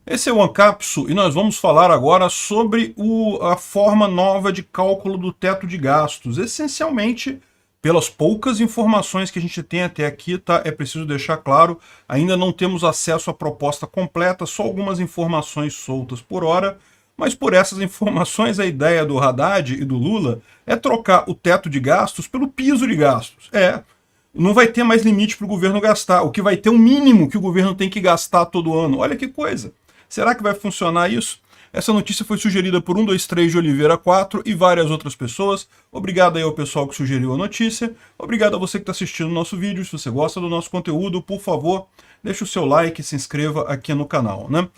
Esse é o Ancapsu e nós vamos falar agora sobre a forma nova de cálculo do teto de gastos. Essencialmente, pelas poucas informações que a gente tem até aqui, tá? É preciso deixar claro, ainda não temos acesso à proposta completa, só algumas informações soltas por hora, mas por essas informações a ideia do Haddad e do Lula é trocar o teto de gastos pelo piso de gastos. Não vai ter mais limite para o governo gastar, o que vai ter um mínimo que o governo tem que gastar todo ano. Olha que coisa! Será que vai funcionar isso? Essa notícia foi sugerida por 123 de Oliveira 4 e várias outras pessoas. Obrigado aí ao pessoal que sugeriu a notícia. Obrigado a você que está assistindo o nosso vídeo. Se você gosta do nosso conteúdo, por favor, deixe o seu like e se inscreva aqui no canal, né?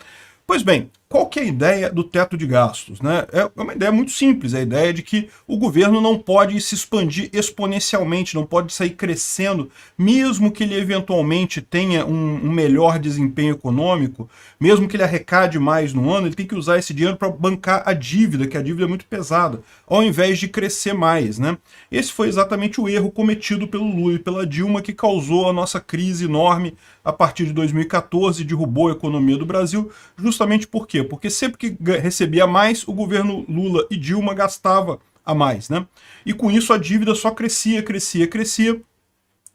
Pois bem, qual que é a ideia do teto de gastos, né? É uma ideia muito simples, é a ideia de que o governo não pode se expandir exponencialmente, não pode sair crescendo, mesmo que ele eventualmente tenha um melhor desempenho econômico, mesmo que ele arrecade mais no ano, ele tem que usar esse dinheiro para bancar a dívida, que a dívida é muito pesada, ao invés de crescer mais, né? Esse foi exatamente o erro cometido pelo Lula e pela Dilma, que causou a nossa crise enorme a partir de 2014, derrubou a economia do Brasil, justamente por quê? Porque sempre que recebia mais, o governo Lula e Dilma gastava a mais, né? E com isso a dívida só crescia, crescia, crescia,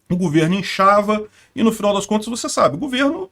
o governo inchava e no final das contas você sabe, o governo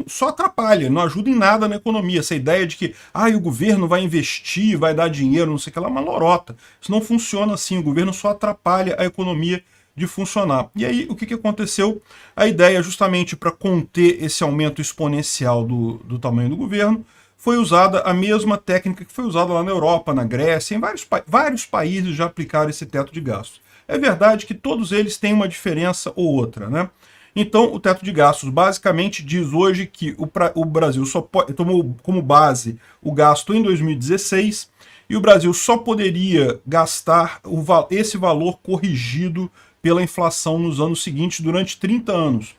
só atrapalha, não ajuda em nada na economia. Essa ideia de que o governo vai investir, vai dar dinheiro, não sei o que lá, é uma lorota. Isso não funciona assim, o governo só atrapalha a economia de funcionar. E aí, o que aconteceu? A ideia, justamente para conter esse aumento exponencial do tamanho do governo, foi usada a mesma técnica que foi usada lá na Europa, na Grécia, em vários países já aplicaram esse teto de gastos. É verdade que todos eles têm uma diferença ou outra, né? Então, o teto de gastos basicamente diz hoje que o Brasil só tomou como base o gasto em 2016 e o Brasil só poderia gastar esse valor corrigido pela inflação nos anos seguintes durante 30 anos.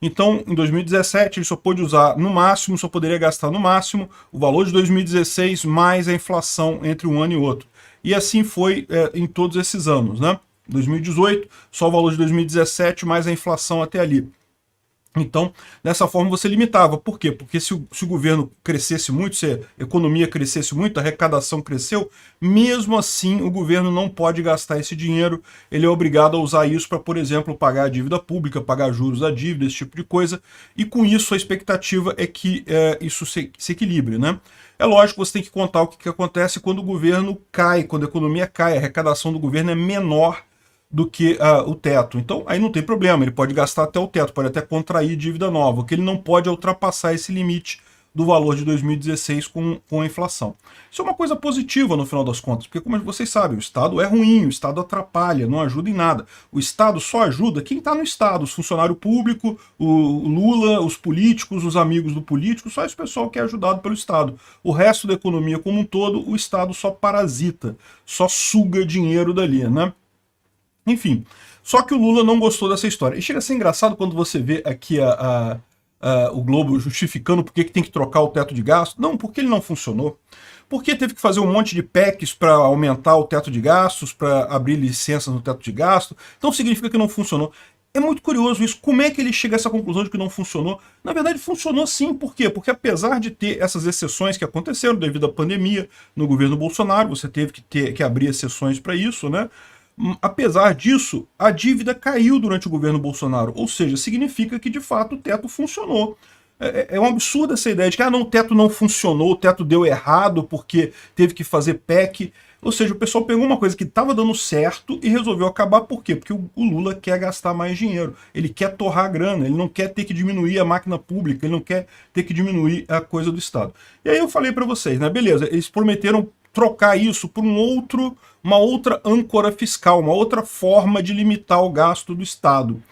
Então, em 2017, ele só pôde usar no máximo, só poderia gastar no máximo o valor de 2016 mais a inflação entre um ano e outro. E assim foi em todos esses anos, né? 2018, só o valor de 2017 mais a inflação até ali. Então, dessa forma você limitava. Por quê? Porque se o governo crescesse muito, se a economia crescesse muito, a arrecadação cresceu, mesmo assim o governo não pode gastar esse dinheiro, ele é obrigado a usar isso para, por exemplo, pagar a dívida pública, pagar juros da dívida, esse tipo de coisa, e com isso a expectativa é que isso se equilibre, né? É lógico que você tem que contar o que acontece quando o governo cai, quando a economia cai, a arrecadação do governo é menor do que o teto. Então, aí não tem problema, ele pode gastar até o teto, pode até contrair dívida nova. O que ele não pode é ultrapassar esse limite do valor de 2016 com a inflação. Isso é uma coisa positiva no final das contas, porque como vocês sabem, o Estado é ruim, o Estado atrapalha, não ajuda em nada. O Estado só ajuda quem está no Estado, os funcionários públicos, o Lula, os políticos, os amigos do político, só esse pessoal que é ajudado pelo Estado. O resto da economia como um todo, o Estado só parasita, só suga dinheiro dali, né? Enfim, só que o Lula não gostou dessa história. E chega a ser engraçado quando você vê aqui o Globo justificando por que tem que trocar o teto de gasto. Não, porque ele não funcionou. Porque teve que fazer um monte de PECs para aumentar o teto de gastos, para abrir licenças no teto de gasto. Então significa que não funcionou. É muito curioso isso. Como é que ele chega a essa conclusão de que não funcionou? Na verdade, funcionou sim. Por quê? Porque apesar de ter essas exceções que aconteceram devido à pandemia no governo Bolsonaro, você teve que abrir exceções para isso, né? Apesar disso, a dívida caiu durante o governo Bolsonaro, ou seja, significa que de fato o teto funcionou. É um absurdo essa ideia de que não, o teto não funcionou, o teto deu errado porque teve que fazer PEC. Ou seja, o pessoal pegou uma coisa que estava dando certo e resolveu acabar. Por quê? Porque o Lula quer gastar mais dinheiro, ele quer torrar a grana, ele não quer ter que diminuir a máquina pública, ele não quer ter que diminuir a coisa do Estado. E aí eu falei para vocês, né? Beleza, eles prometeram trocar isso por uma outra âncora fiscal, uma outra forma de limitar o gasto do Estado.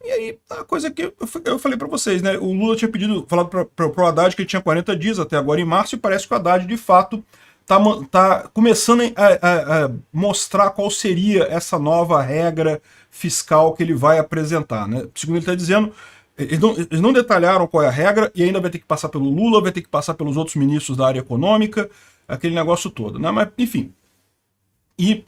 E aí, a coisa que eu falei para vocês, né? O Lula tinha falado para o Haddad que ele tinha 40 dias até agora em março, e parece que o Haddad, de fato, tá começando a mostrar qual seria essa nova regra fiscal que ele vai apresentar, né? Segundo ele está dizendo, eles não detalharam qual é a regra, e ainda vai ter que passar pelo Lula, vai ter que passar pelos outros ministros da área econômica, aquele negócio todo, né? Mas, enfim. E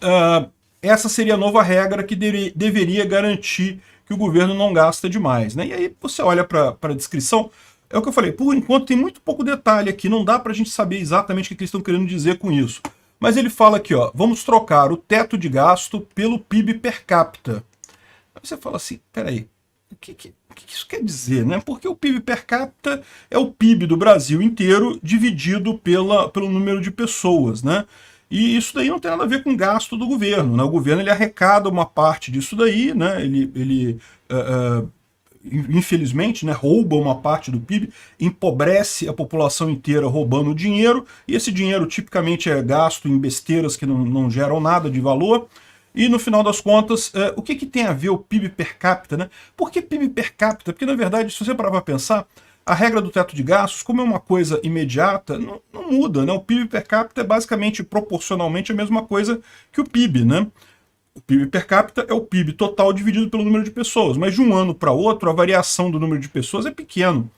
essa seria a nova regra que deveria garantir que o governo não gasta demais, né? E aí você olha para a descrição, É o que eu falei, por enquanto tem muito pouco detalhe aqui, não dá para a gente saber exatamente o que eles estão querendo dizer com isso. Mas ele fala aqui, ó, vamos trocar o teto de gasto pelo PIB per capita. Aí você fala assim, peraí, o que isso quer dizer, né? Porque o PIB per capita é o PIB do Brasil inteiro dividido pelo número de pessoas, né? E isso daí não tem nada a ver com gasto do governo, né? O governo ele arrecada uma parte disso daí, né? Infelizmente, né, rouba uma parte do PIB, empobrece a população inteira roubando dinheiro, e esse dinheiro tipicamente é gasto em besteiras que não geram nada de valor. E no final das contas, o que tem a ver o PIB per capita, né? Por que PIB per capita? Porque, na verdade, se você parar para pensar, a regra do teto de gastos, como é uma coisa imediata, não muda, né? O PIB per capita é basicamente proporcionalmente a mesma coisa que o PIB, né? O PIB per capita é o PIB total dividido pelo número de pessoas, mas de um ano para outro a variação do número de pessoas é pequeno.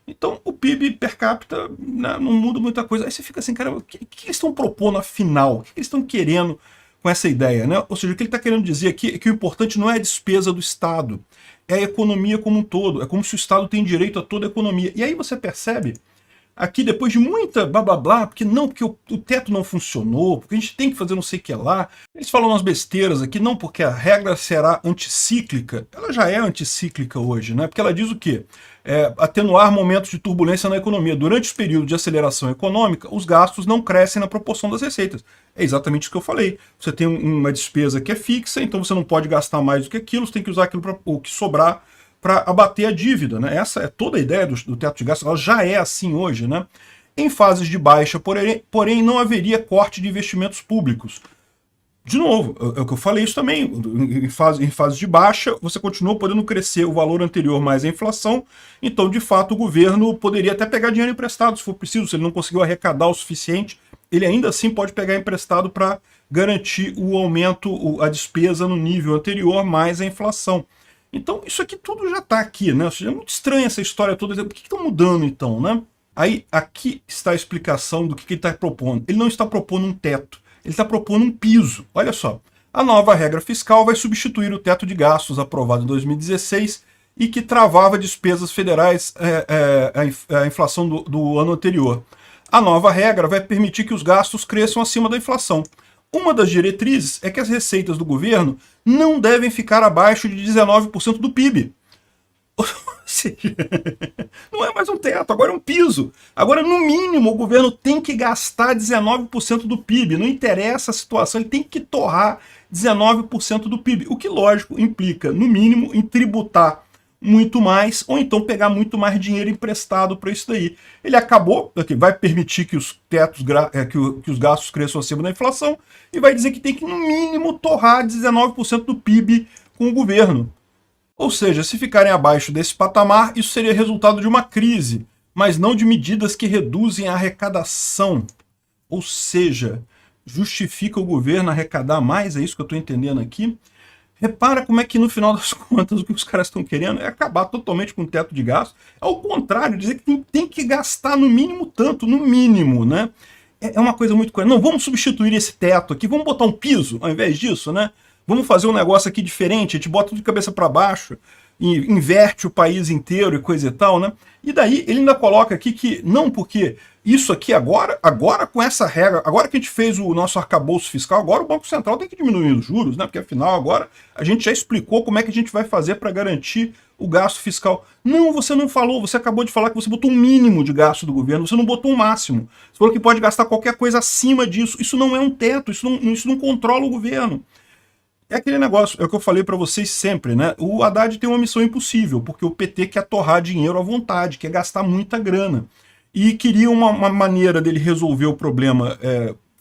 Então o PIB per capita, né, não muda muita coisa. Aí você fica assim, cara, o que eles estão propondo afinal? O que eles estão querendo com essa ideia, né? Ou seja, o que ele está querendo dizer aqui é que o importante não é a despesa do Estado, é a economia como um todo. É como se o Estado tem direito a toda a economia. E aí você percebe, aqui depois de muita blá blá blá, porque o teto não funcionou, porque a gente tem que fazer não sei o que lá. Eles falam umas besteiras aqui, não porque a regra será anticíclica. Ela já é anticíclica hoje, né? Porque ela diz o quê? Atenuar momentos de turbulência na economia. Durante os períodos de aceleração econômica, os gastos não crescem na proporção das receitas. É exatamente isso que eu falei. Você tem uma despesa que é fixa, então você não pode gastar mais do que aquilo, você tem que usar aquilo o que sobrar para abater a dívida, né? Essa é toda a ideia do teto de gastos, ela já é assim hoje, né? Em fases de baixa, porém não haveria corte de investimentos públicos. De novo, é o que eu falei isso também, em fases de baixa, você continua podendo crescer o valor anterior mais a inflação, então, de fato, o governo poderia até pegar dinheiro emprestado, se for preciso, se ele não conseguiu arrecadar o suficiente, ele ainda assim pode pegar emprestado para garantir o aumento, a despesa no nível anterior mais a inflação. Então, isso aqui tudo já está aqui, né? Ou seja, é muito estranha essa história toda. Por que estão mudando, então, né? Aí, aqui está a explicação do que ele está propondo. Ele não está propondo um teto, ele está propondo um piso. Olha só, a nova regra fiscal vai substituir o teto de gastos aprovado em 2016 e que travava despesas federais, a inflação do ano anterior. A nova regra vai permitir que os gastos cresçam acima da inflação. Uma das diretrizes é que as receitas do governo não devem ficar abaixo de 19% do PIB. Ou seja, não é mais um teto, agora é um piso. Agora, no mínimo, o governo tem que gastar 19% do PIB. Não interessa a situação, ele tem que torrar 19% do PIB. O que, lógico, implica, no mínimo, em tributar muito mais, ou então pegar muito mais dinheiro emprestado para isso daí. Ele acabou, vai permitir que os que os gastos cresçam acima da inflação, e vai dizer que tem que, no mínimo, torrar 19% do PIB com o governo. Ou seja, se ficarem abaixo desse patamar, isso seria resultado de uma crise, mas não de medidas que reduzem a arrecadação. Ou seja, justifica o governo arrecadar mais, é isso que eu estou entendendo aqui. Repara como é que, no final das contas, o que os caras estão querendo é acabar totalmente com o teto de gastos. É o contrário, dizer que tem que gastar no mínimo tanto, no mínimo, né? É uma coisa muito coisa. Não, vamos substituir esse teto aqui, vamos botar um piso ao invés disso, né? Vamos fazer um negócio aqui diferente, a gente bota tudo de cabeça para baixo, e inverte o país inteiro e coisa e tal, né? E daí ele ainda coloca aqui que, não, porque isso aqui agora com essa regra, agora que a gente fez o nosso arcabouço fiscal, agora o Banco Central tem que diminuir os juros, né? Porque afinal agora a gente já explicou como é que a gente vai fazer para garantir o gasto fiscal. Não, você não falou, você acabou de falar que você botou um mínimo de gasto do governo, você não botou um máximo. Você falou que pode gastar qualquer coisa acima disso. Isso não é um teto, isso não controla o governo. É aquele negócio, é o que eu falei para vocês sempre, né? O Haddad tem uma missão impossível, porque o PT quer torrar dinheiro à vontade, quer gastar muita grana. E queria uma maneira dele resolver o problema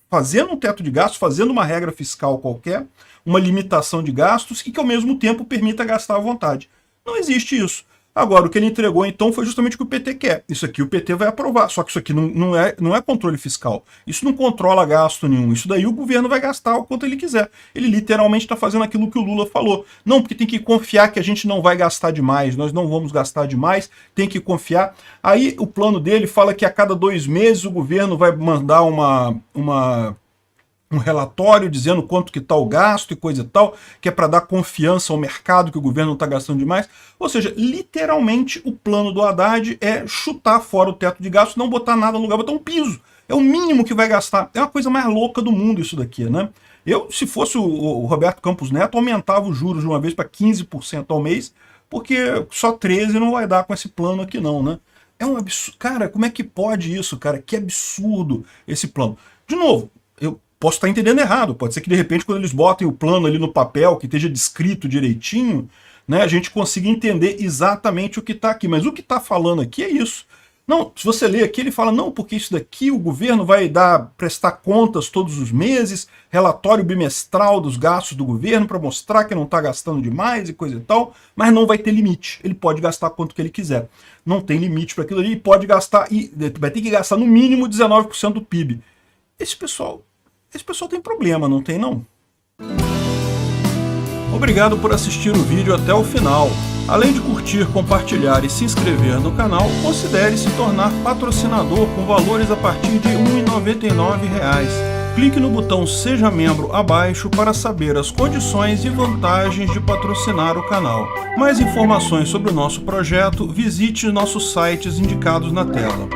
fazendo um teto de gastos, fazendo uma regra fiscal qualquer, uma limitação de gastos e que ao mesmo tempo permita gastar à vontade. Não existe isso. Agora, o que ele entregou, então, foi justamente o que o PT quer. Isso aqui o PT vai aprovar, só que isso aqui não é controle fiscal. Isso não controla gasto nenhum. Isso daí o governo vai gastar o quanto ele quiser. Ele literalmente está fazendo aquilo que o Lula falou. Não, porque tem que confiar que a gente não vai gastar demais, nós não vamos gastar demais, tem que confiar. Aí o plano dele fala que a cada 2 meses o governo vai mandar um relatório dizendo quanto que está o gasto e coisa e tal, que é para dar confiança ao mercado que o governo não está gastando demais. Ou seja, literalmente o plano do Haddad é chutar fora o teto de gastos, não botar nada no lugar, botar um piso. É o mínimo que vai gastar. É uma coisa mais louca do mundo isso daqui, né? Eu, se fosse o Roberto Campos Neto, aumentava os juros de uma vez para 15% ao mês, porque só 13 não vai dar com esse plano aqui não, né? É um absurdo. Cara, como é que pode isso, cara? Que absurdo esse plano. De novo, eu posso estar entendendo errado, pode ser que de repente quando eles botem o plano ali no papel, que esteja descrito direitinho, né, a gente consiga entender exatamente o que está aqui, mas o que está falando aqui é isso. Não, se você ler aqui, ele fala, não, porque isso daqui o governo vai prestar contas todos os meses, relatório bimestral dos gastos do governo para mostrar que não está gastando demais e coisa e tal, mas não vai ter limite, ele pode gastar quanto que ele quiser. Não tem limite para aquilo ali, pode gastar, e vai ter que gastar no mínimo 19% do PIB. Esse pessoal tem problema, não tem não? Obrigado por assistir o vídeo até o final. Além de curtir, compartilhar e se inscrever no canal, considere se tornar patrocinador com valores a partir de R$ 1,99. Clique no botão Seja Membro abaixo para saber as condições e vantagens de patrocinar o canal. Mais informações sobre o nosso projeto, visite nossos sites indicados na tela.